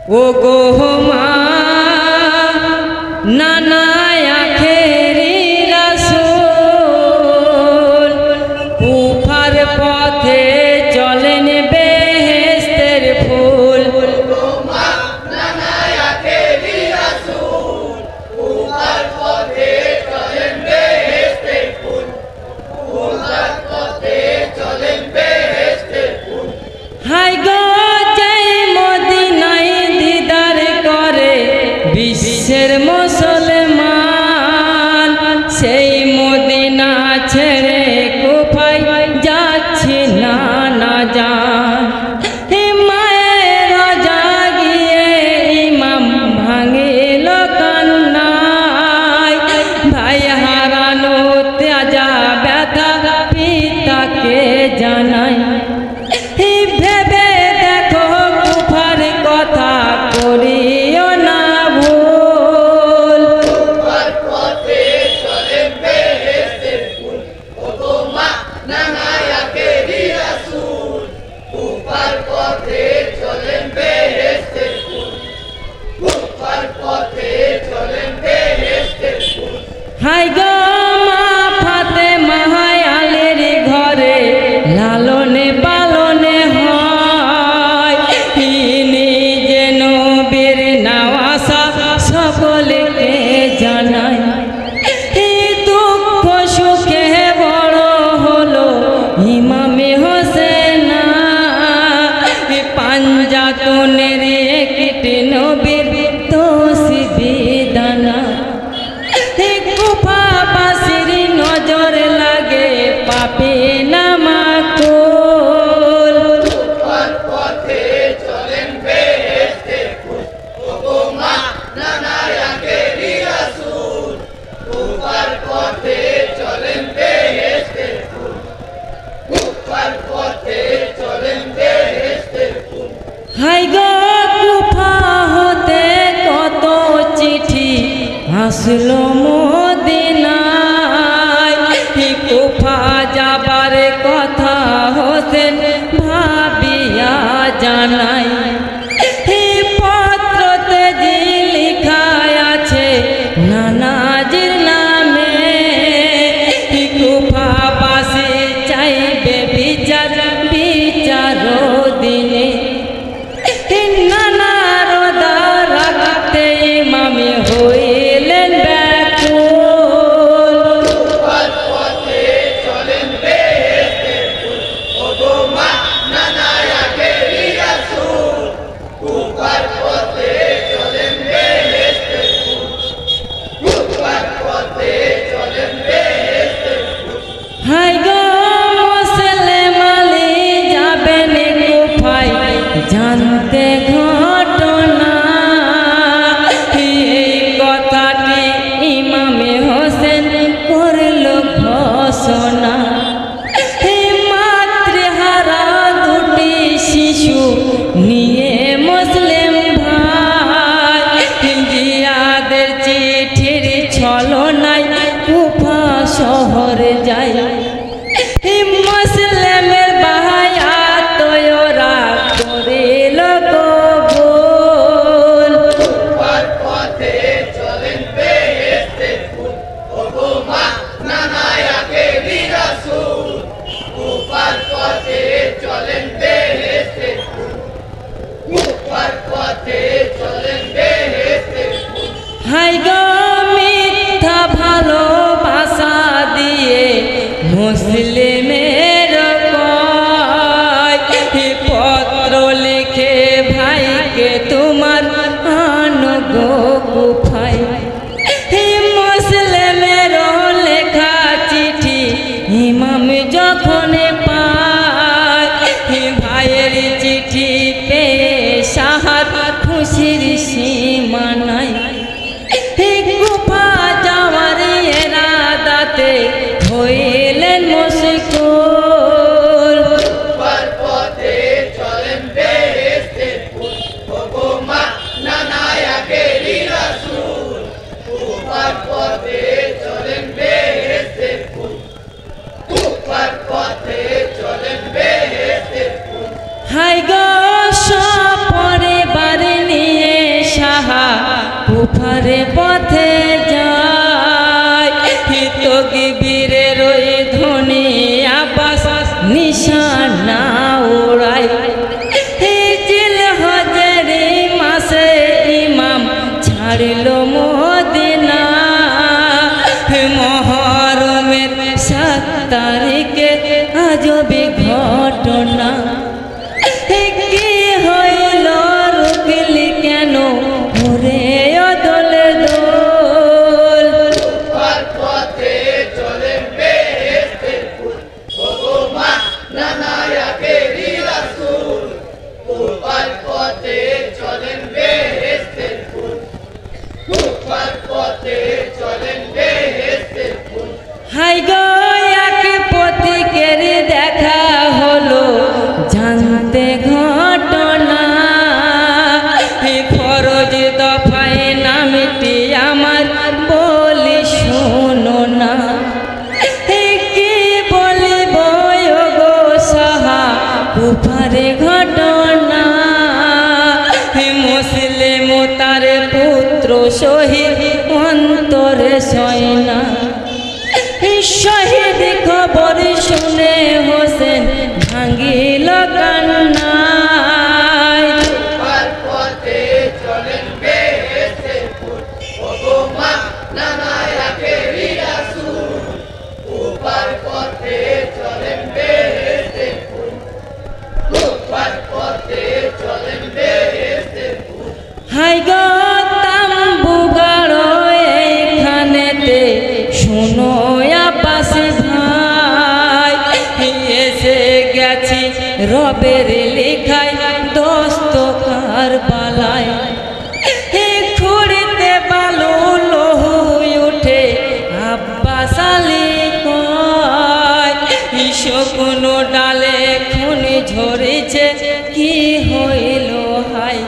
ও গো মা নানা আখেরি রাসূল কুফার পথে চলেন বেহেশতের ফুল। হাই গো যেই মদিনায় দিদার করে বিশ্বের মুসলমান, সেই মদিনা ছেড়ে কুফায় যাচ্ছি না না যান। মায়ের জাগিয়ে ইমাম ভাঙিল কান্নায়, ভাই হারানো তাজা ব্যথা পিতাকে জানায়। ভেবে দেখো কুফার কথা করিও না ভুল। হাই গো মা ফাতেমা আলীর ঘরে লালনে পালনে হয়, নিজে নবীর নওয়াসা সকলকে জানায়। দুঃখ সুখে বড় হলো ইমামে হোসেন, পাঞ্জাতনের একটি নবীর তসবিহ দানা। কুফাবাসীর নজর লাগে পাপে না মাকুল। হাই গো কুফা হতে কত চিঠি আসলো মদিনায়, কুফা যাবার কথা হোসেন ভাবিয়া জানাই। পত্রতে যে লেখা আছে নানাজির নামে, কুফাবাসী চাইবে বিচার বিচার দিনে। নানার রাখতে ইমামে হইলেন ব্যাকুল। হাই গো মুসলিম আলী যাবেন কুফায় জানতে ঘটনা, এই কথাটি ইমামে হোসেন করল ঘোষণা। মাতৃহারা দুটি শিশু নিয়ে মুসলিম ভাই, জিয়াদের চিঠির ছলনায় কুফা শহর যায়। মুসলিমের বায়াত ওরা করিল কবুল। হাই গো মিথ্যা ভালোবাসা দিয়ে মুসলিমের পত্র লিখে ভাইকে তোমার আনগো কুফায়। মুসলিমের লেখা চিঠি ইমাম যখন পায়, ভাইয়ের চিঠি পেয়ে সাহার খুশির সীমা নাই। কুফা যাওয়ার এরাদাতে হইলেন মুশকুল। ছাড়ল মদিনা মহরমের 7 তারিখে আজবে ঘটনা কি হইল রুকলি কেন ঘুরে দোলে দোল পথে চলেন বেহেশতের ফুল ওগো মা নানায়াকেরি রাসূল পূবার পথে চলেন বেহেশতের ফুল পূবার পথে চলেন বেহেশতের ফুল হাই গো এক পথিকের দেখা হলো জানতে ঘটনা ফরজ দফায় নামটি আমার বলি শোনো না কি বলিব গো সাহা কুফারে ঘটনা মুসলিম তার পুত্র শহীদ অন্তরে সয়না শহীদ খবর শুনে হোসেন ভাঙ্গিল কান্নায় পথে চলেন বেহেশতের ফুল ওগো মা নানায়াকেরি রাসূল পূবার পথে চলেন বেহেশতের ফুল পূবার পথে চলেন বেহেশতের ফুল হাই গো তাম্বু গাড়ো এইখানেতে শুনো আব্বাস ভাই এসে গেছি রবের লেখায় দস্তকার বালায় খুঁড়তে বালু লহু উঠে আব্বাস আলী কয় শুকনো ডালে খুন ঝরেছে কি হইল হাই